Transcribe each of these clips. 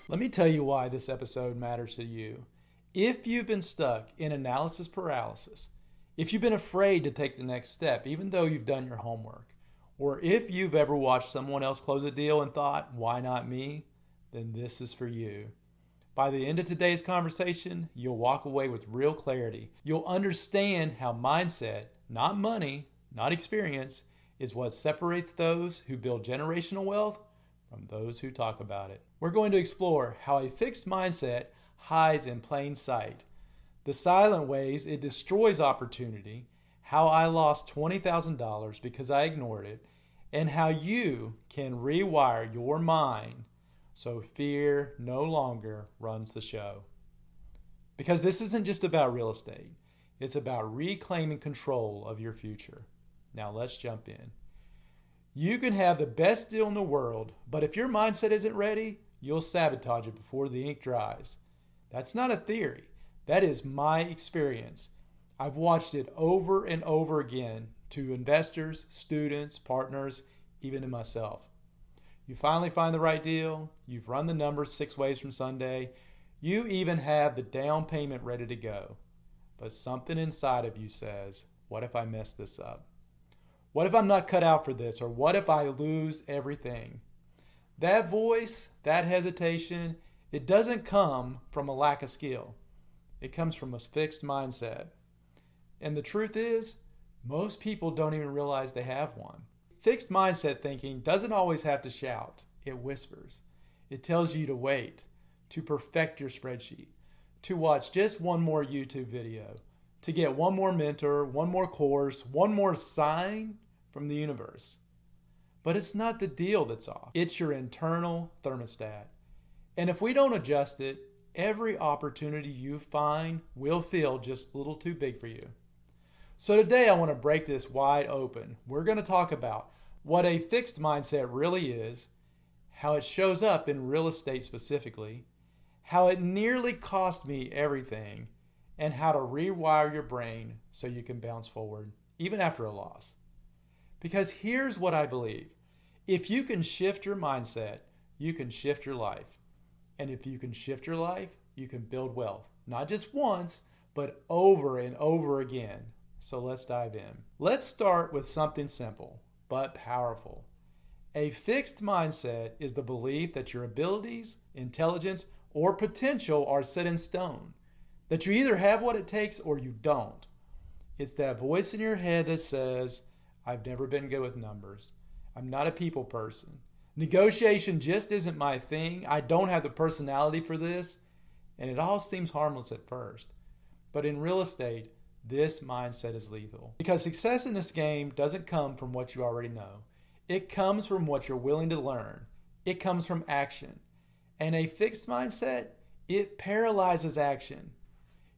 Let me tell you why this episode matters to you. If you've been stuck in analysis paralysis, if you've been afraid to take the next step, even though you've done your homework, or if you've ever watched someone else close a deal and thought, why not me? Then this is for you. By the end of today's conversation, you'll walk away with real clarity. You'll understand how mindset, not money, not experience, is what separates those who build generational wealth from those who talk about it. We're going to explore how a fixed mindset hides in plain sight, the silent ways it destroys opportunity, how I lost $20,000 because I ignored it, and how you can rewire your mind so fear no longer runs the show. Because this isn't just about real estate, it's about reclaiming control of your future. Now let's jump in. You can have the best deal in the world, but if your mindset isn't ready, you'll sabotage it before the ink dries. That's not a theory. That is my experience. I've watched it over and over again to investors, students, partners, even to myself. You finally find the right deal. You've run the numbers 6 ways from Sunday. You even have the down payment ready to go. But something inside of you says, what if I mess this up? What if I'm not cut out for this? Or what if I lose everything? That voice, that hesitation, it doesn't come from a lack of skill. It comes from a fixed mindset. And the truth is, most people don't even realize they have one. Fixed mindset thinking doesn't always have to shout. It whispers. It tells you to wait, to perfect your spreadsheet, to watch just one more YouTube video, to get one more mentor, one more course, one more sign from the universe. But it's not the deal that's off. It's your internal thermostat. And if we don't adjust it, every opportunity you find will feel just a little too big for you. So today I want to break this wide open. We're going to talk about what a fixed mindset really is, how it shows up in real estate specifically, how it nearly cost me everything, and how to rewire your brain so you can bounce forward, even after a loss. Because here's what I believe. If you can shift your mindset, you can shift your life. And if you can shift your life, you can build wealth. Not just once, but over and over again. So let's dive in. Let's start with something simple, but powerful. A fixed mindset is the belief that your abilities, intelligence, or potential are set in stone. That you either have what it takes or you don't. It's that voice in your head that says, I've never been good with numbers. I'm not a people person. Negotiation just isn't my thing. I don't have the personality for this. And it all seems harmless at first. But in real estate, this mindset is lethal. Because success in this game doesn't come from what you already know. It comes from what you're willing to learn. It comes from action. And a fixed mindset, it paralyzes action.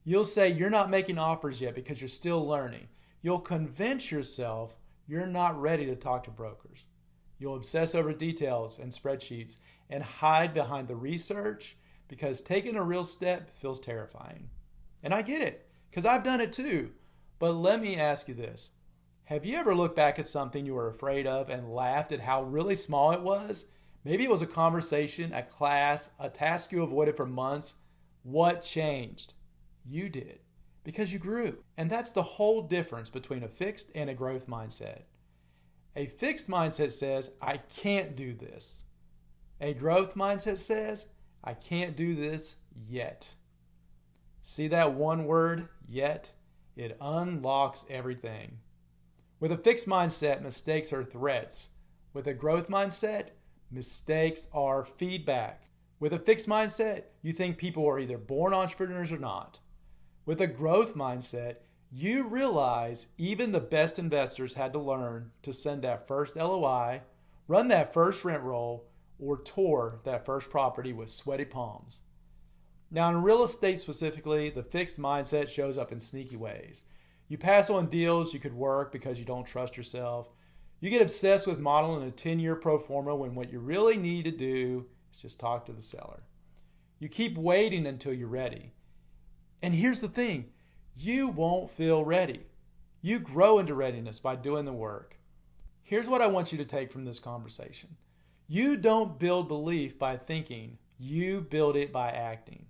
You'll say you're not making offers yet because you're still learning. You'll convince yourself you're not ready to talk to brokers. You'll obsess over details and spreadsheets and hide behind the research because taking a real step feels terrifying. And I get it, because I've done it too. But let me ask you this. Have you ever looked back at something you were afraid of and laughed at how really small it was? Maybe it was a conversation, a class, a task you avoided for months. What changed? You did, because you grew. And that's the whole difference between a fixed and a growth mindset. A fixed mindset says, I can't do this. A growth mindset says, I can't do this yet. See that one word, yet? It unlocks everything. With a fixed mindset, mistakes are threats. With a growth mindset, mistakes are feedback. With a fixed mindset, you think people are either born entrepreneurs or not. With a growth mindset, you realize even the best investors had to learn to send that first LOI, run that first rent roll, or tour that first property with sweaty palms. Now in real estate specifically, the fixed mindset shows up in sneaky ways. You pass on deals you could work because you don't trust yourself. You get obsessed with modeling a 10-year pro forma when what you really need to do is just talk to the seller. You keep waiting until you're ready. And here's the thing, you won't feel ready. You grow into readiness by doing the work. Here's what I want you to take from this conversation. You don't build belief by thinking You build it by acting.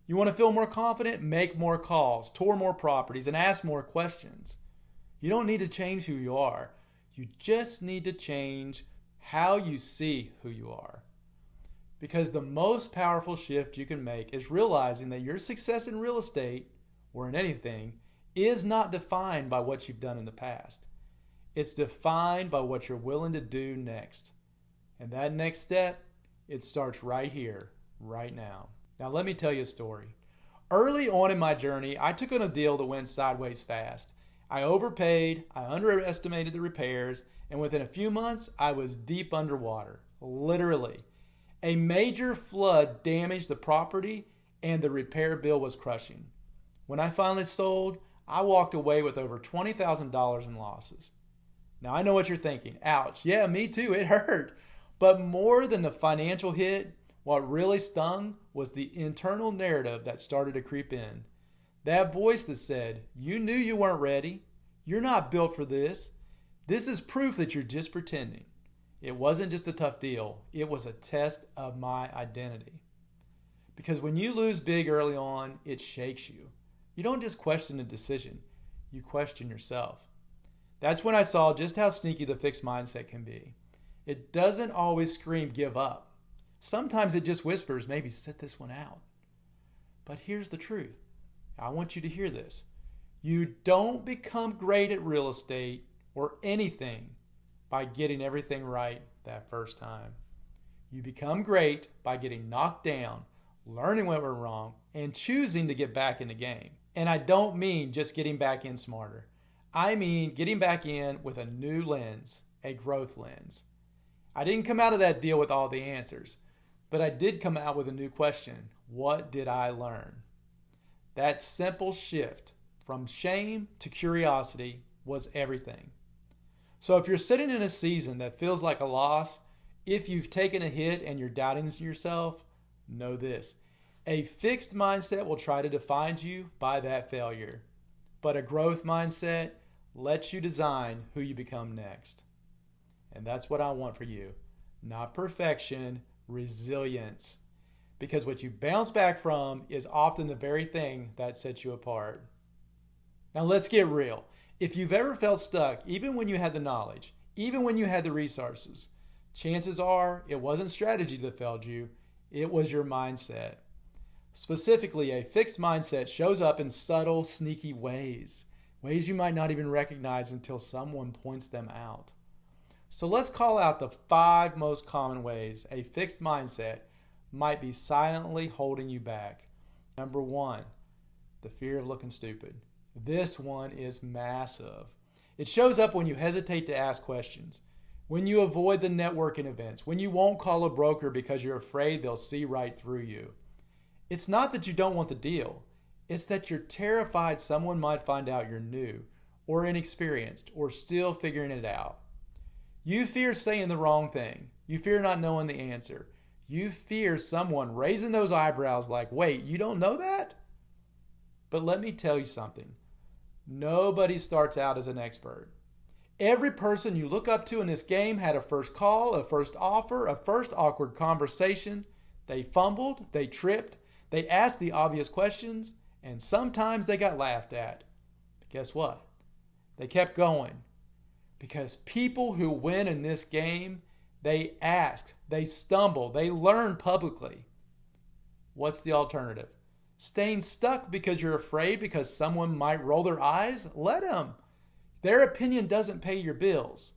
You want to feel more confident? Make more calls, tour more properties, and ask more questions. You don't need to change who you are. You just need to change how you see who you are. Because the most powerful shift you can make is realizing that your success in real estate, or in anything, is not defined by what you've done in the past. It's defined by what you're willing to do next. And that next step, it starts right here, right now. Now let me tell you a story. Early on in my journey, I took on a deal that went sideways fast. I overpaid, I underestimated the repairs, and within a few months, I was deep underwater, literally. A major flood damaged the property and the repair bill was crushing. When I finally sold, I walked away with over $20,000 in losses. Now I know what you're thinking. Ouch, yeah, me too, it hurt. But more than the financial hit, what really stung was the internal narrative that started to creep in. That voice that said, you knew you weren't ready. You're not built for this. This is proof that you're just pretending. It wasn't just a tough deal. It was a test of my identity. Because when you lose big early on, it shakes you. You don't just question a decision. You question yourself. That's when I saw just how sneaky the fixed mindset can be. It doesn't always scream, give up. Sometimes it just whispers, maybe sit this one out. But here's the truth. I want you to hear this. You don't become great at real estate or anything by getting everything right that first time. You become great by getting knocked down, learning what went wrong, and choosing to get back in the game. And I don't mean just getting back in smarter. I mean getting back in with a new lens, a growth lens. I didn't come out of that deal with all the answers, but I did come out with a new question. What did I learn? That simple shift from shame to curiosity was everything. So if you're sitting in a season that feels like a loss, if you've taken a hit and you're doubting yourself, know this. A fixed mindset will try to define you by that failure, but a growth mindset lets you design who you become next. And that's what I want for you. Not perfection, resilience. Because what you bounce back from is often the very thing that sets you apart. Now let's get real. If you've ever felt stuck, even when you had the knowledge, even when you had the resources, chances are it wasn't strategy that failed you, it was your mindset. Specifically, a fixed mindset shows up in subtle, sneaky ways you might not even recognize until someone points them out. So let's call out the 5 most common ways a fixed mindset might be silently holding you back. Number 1, the fear of looking stupid. This one is massive. It shows up when you hesitate to ask questions, when you avoid the networking events, when you won't call a broker because you're afraid they'll see right through you. It's not that you don't want the deal. It's that you're terrified someone might find out you're new or inexperienced or still figuring it out. You fear saying the wrong thing. You fear not knowing the answer. You fear someone raising those eyebrows like, wait, you don't know that? But let me tell you something. Nobody starts out as an expert. Every person you look up to in this game had a first call, a first offer, a first awkward conversation. They fumbled, they tripped, they asked the obvious questions, and sometimes they got laughed at. But guess what? They kept going. Because people who win in this game, they ask, they stumble, they learn publicly. What's the alternative? Staying stuck because you're afraid because someone might roll their eyes? Let them. Their opinion doesn't pay your bills.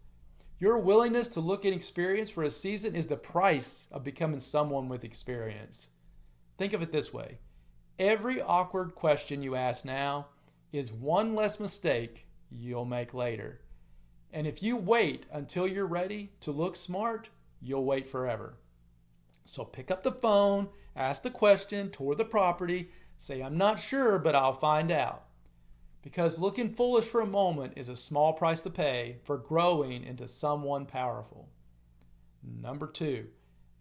Your willingness to look inexperienced for a season is the price of becoming someone with experience. Think of it this way. Every awkward question you ask now is one less mistake you'll make later. And if you wait until you're ready to look smart, you'll wait forever. So pick up the phone, ask the question, tour the property, say, I'm not sure, but I'll find out. Because looking foolish for a moment is a small price to pay for growing into someone powerful. Number 2,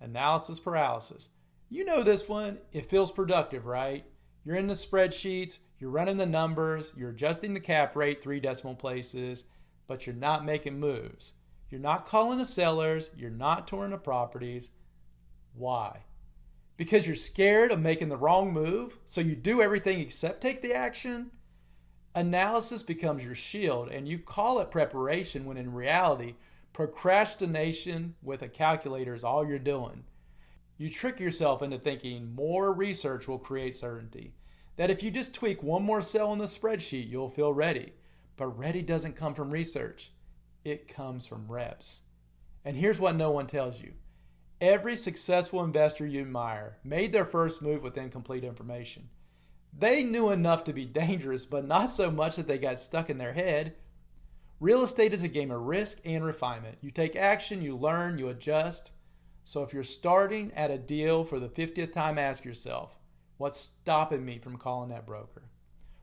analysis paralysis. You know this one. It feels productive, right? You're in the spreadsheets, you're running the numbers, you're adjusting the cap rate 3 decimal places, but you're not making moves. You're not calling the sellers, you're not touring the properties. Why? Because you're scared of making the wrong move, so you do everything except take the action? Analysis becomes your shield, and you call it preparation when in reality, procrastination with a calculator is all you're doing. You trick yourself into thinking more research will create certainty. That if you just tweak one more cell in the spreadsheet, you'll feel ready. But ready doesn't come from research. It comes from reps. And here's what no one tells you. Every successful investor you admire made their first move with incomplete information. They knew enough to be dangerous, but not so much that they got stuck in their head. Real estate is a game of risk and refinement. You take action, you learn, you adjust. So if you're starting at a deal for the 50th time, ask yourself, what's stopping me from calling that broker?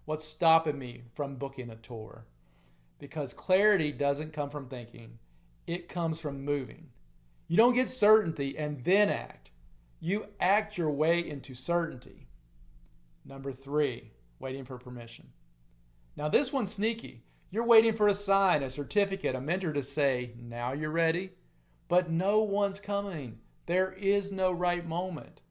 What's stopping me from booking a tour? Because clarity doesn't come from thinking. It comes from moving. You don't get certainty and then act. You act your way into certainty. Number 3, waiting for permission. Now this one's sneaky. You're waiting for a sign, a certificate, a mentor to say, now you're ready. But no one's coming. There is no right moment.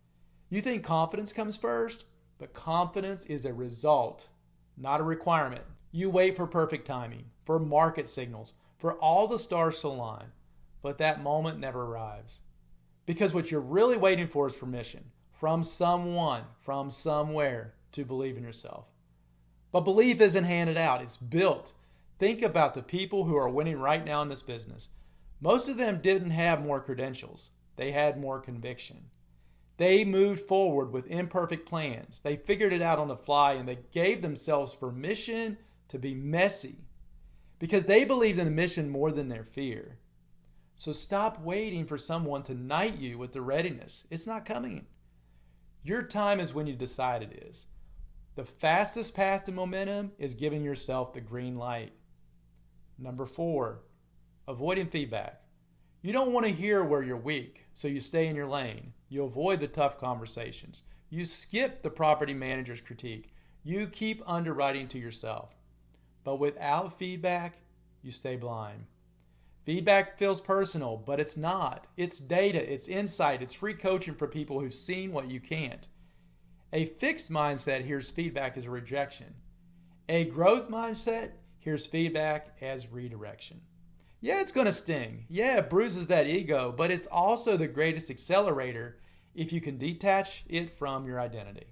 You think confidence comes first, but confidence is a result, not a requirement. You wait for perfect timing, for market signals, for all the stars to align, but that moment never arrives. Because what you're really waiting for is permission from someone, from somewhere, to believe in yourself. But belief isn't handed out, it's built. Think about the people who are winning right now in this business. Most of them didn't have more credentials. They had more conviction. They moved forward with imperfect plans. They figured it out on the fly, and they gave themselves permission to be messy because they believed in a mission more than their fear. So stop waiting for someone to knight you with the readiness. It's not coming. Your time is when you decide it is. The fastest path to momentum is giving yourself the green light. Number 4, avoiding feedback. You don't want to hear where you're weak, so you stay in your lane. You avoid the tough conversations. You skip the property manager's critique. You keep underwriting to yourself. But without feedback, you stay blind. Feedback feels personal, but it's not. It's data, it's insight, it's free coaching for people who've seen what you can't. A fixed mindset hears feedback as a rejection. A growth mindset hears feedback as redirection. Yeah, it's going to sting. Yeah, it bruises that ego, but it's also the greatest accelerator if you can detach it from your identity.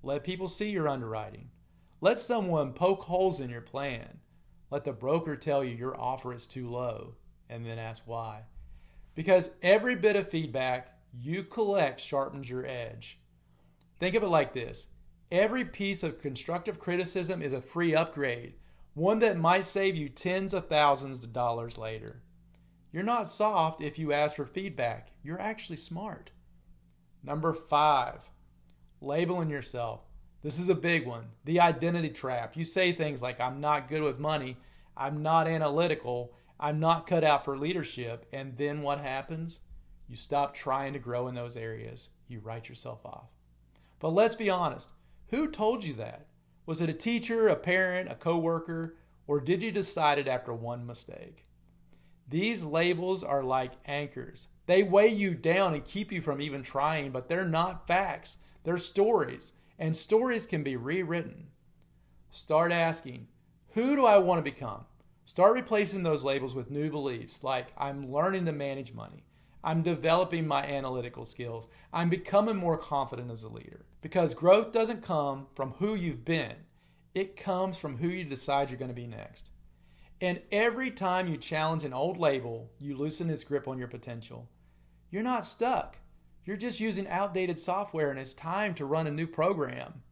Let people see your underwriting. Let someone poke holes in your plan. Let the broker tell you your offer is too low, and then ask why. Because every bit of feedback you collect sharpens your edge. Think of it like this. Every piece of constructive criticism is a free upgrade, one that might save you tens of thousands of dollars later. You're not soft if you ask for feedback. You're actually smart. Number 5, labeling yourself. This is a big one. The identity trap. You say things like, I'm not good with money, I'm not analytical, I'm not cut out for leadership, and then what happens? You stop trying to grow in those areas. You write yourself off. But let's be honest. Who told you that? Was it a teacher, a parent, a coworker, or did you decide it after one mistake? These labels are like anchors. They weigh you down and keep you from even trying, but they're not facts. They're stories, and stories can be rewritten. Start asking, who do I want to become? Start replacing those labels with new beliefs like I'm learning to manage money. I'm developing my analytical skills. I'm becoming more confident as a leader. Because growth doesn't come from who you've been. It comes from who you decide you're going to be next. And every time you challenge an old label, you loosen its grip on your potential. You're not stuck. You're just using outdated software, and it's time to run a new program.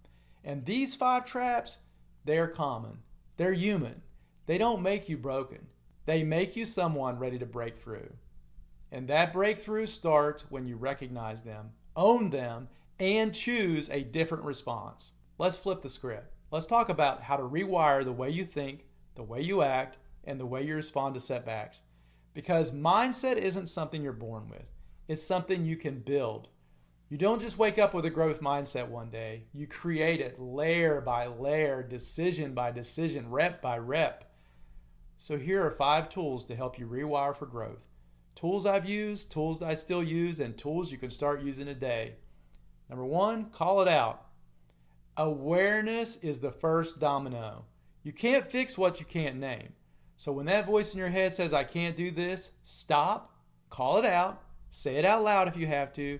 And these 5 traps, they're common. They're human. They don't make you broken. They make you someone ready to break through. And that breakthrough starts when you recognize them, own them, and choose a different response. Let's flip the script. Let's talk about how to rewire the way you think, the way you act, and the way you respond to setbacks. Because mindset isn't something you're born with. It's something you can build. You don't just wake up with a growth mindset one day. You create it layer by layer, decision by decision, rep by rep. So here are 5 tools to help you rewire for growth. Tools I've used, tools I still use, and tools you can start using today. Number one, call it out. Awareness is the first domino. You can't fix what you can't name. So when that voice in your head says, I can't do this, stop, call it out, say it out loud if you have to,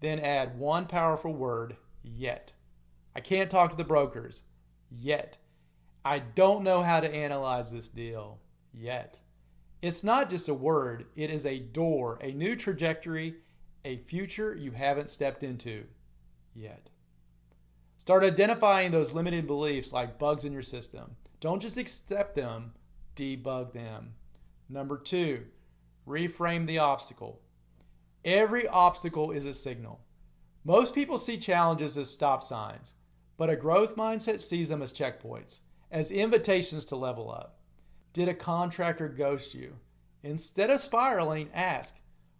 then add one powerful word, yet. I can't talk to the brokers, yet. I don't know how to analyze this deal, yet. It's not just a word, it is a door, a new trajectory, a future you haven't stepped into yet. Start identifying those limiting beliefs like bugs in your system. Don't just accept them, debug them. Number two, reframe the obstacle. Every obstacle is a signal. Most people see challenges as stop signs, but a growth mindset sees them as checkpoints, as invitations to level up. Did a contractor ghost you? Instead of spiraling, ask,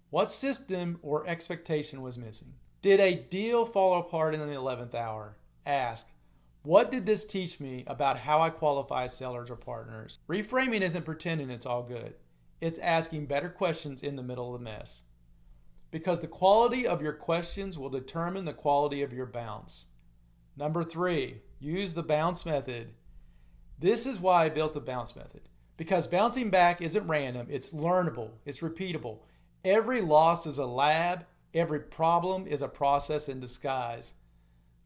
what system or expectation was missing? Did a deal fall apart in the 11th hour? Ask, what did this teach me about how I qualify sellers or partners? Reframing isn't pretending it's all good. It's asking better questions in the middle of the mess. Because the quality of your questions will determine the quality of your bounce. Number three, use the bounce method. This is why I built the bounce method. Because bouncing back isn't random, it's learnable, it's repeatable. Every loss is a lab, every problem is a process in disguise.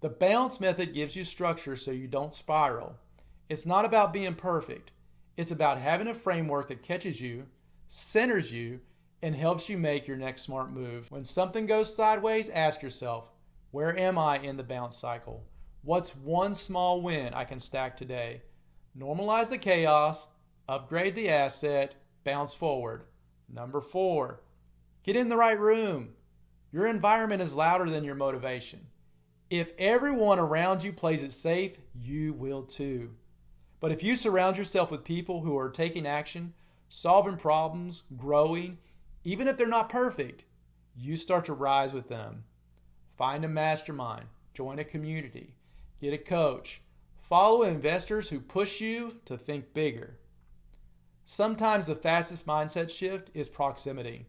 The bounce method gives you structure so you don't spiral. It's not about being perfect. It's about having a framework that catches you, centers you, and helps you make your next smart move. When something goes sideways, ask yourself, where am I in the bounce cycle? What's one small win I can stack today? Normalize the chaos, upgrade the asset, bounce forward. Number four, get in the right room. Your environment is louder than your motivation. If everyone around you plays it safe, you will too. But if you surround yourself with people who are taking action, solving problems, growing, even if they're not perfect, you start to rise with them. Find a mastermind, join a community, get a coach, follow investors who push you to think bigger. Sometimes the fastest mindset shift is proximity.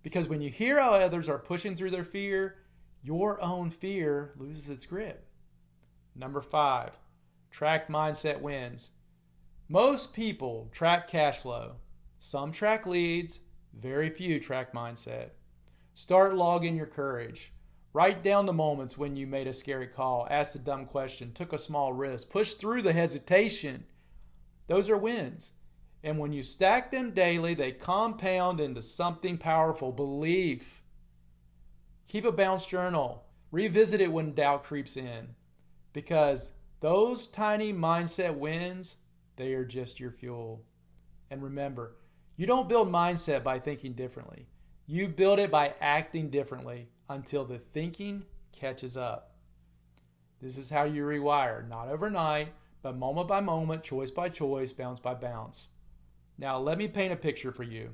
Because when you hear how others are pushing through their fear, your own fear loses its grip. Number five, track mindset wins. Most people track cash flow. Some track leads, very few track mindset. Start logging your courage. Write down the moments when you made a scary call, asked a dumb question, took a small risk, pushed through the hesitation. Those are wins. And when you stack them daily, they compound into something powerful, belief. Keep a bounce journal. Revisit it when doubt creeps in. Because those tiny mindset wins, they are just your fuel. And remember, you don't build mindset by thinking differently. You build it by acting differently until the thinking catches up. This is how you rewire, not overnight, but moment by moment, choice by choice, bounce by bounce. Now let me paint a picture for you.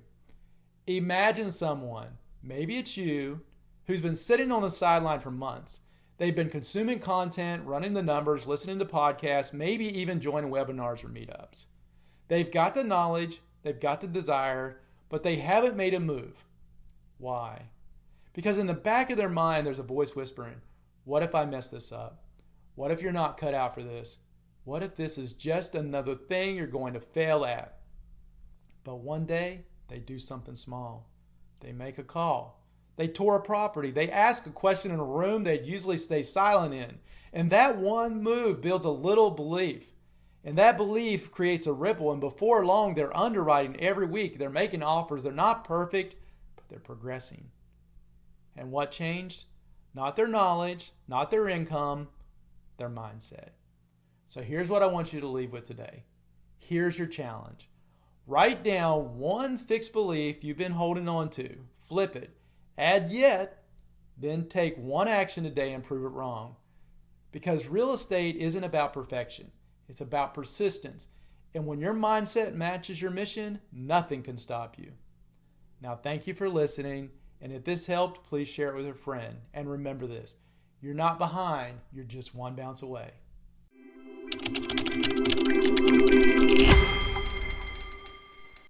Imagine someone, maybe it's you, who's been sitting on the sideline for months. They've been consuming content, running the numbers, listening to podcasts, maybe even joining webinars or meetups. They've got the knowledge, they've got the desire, but they haven't made a move. Why? Because in the back of their mind, there's a voice whispering, what if I mess this up? What if you're not cut out for this? What if this is just another thing you're going to fail at? But one day, they do something small. They make a call. They tour a property. They ask a question in a room they'd usually stay silent in. And that one move builds a little belief. And that belief creates a ripple. And before long, they're underwriting every week. They're making offers. They're not perfect, but they're progressing. And what changed? Not their knowledge, not their income, their mindset. So here's what I want you to leave with today. Here's your challenge. Write down one fixed belief you've been holding on to. Flip it. Add yet, then take one action today and prove it wrong. Because real estate isn't about perfection. It's about persistence. And when your mindset matches your mission, nothing can stop you. Now, thank you for listening. And if this helped, please share it with a friend. And remember this, you're not behind, you're just one bounce away.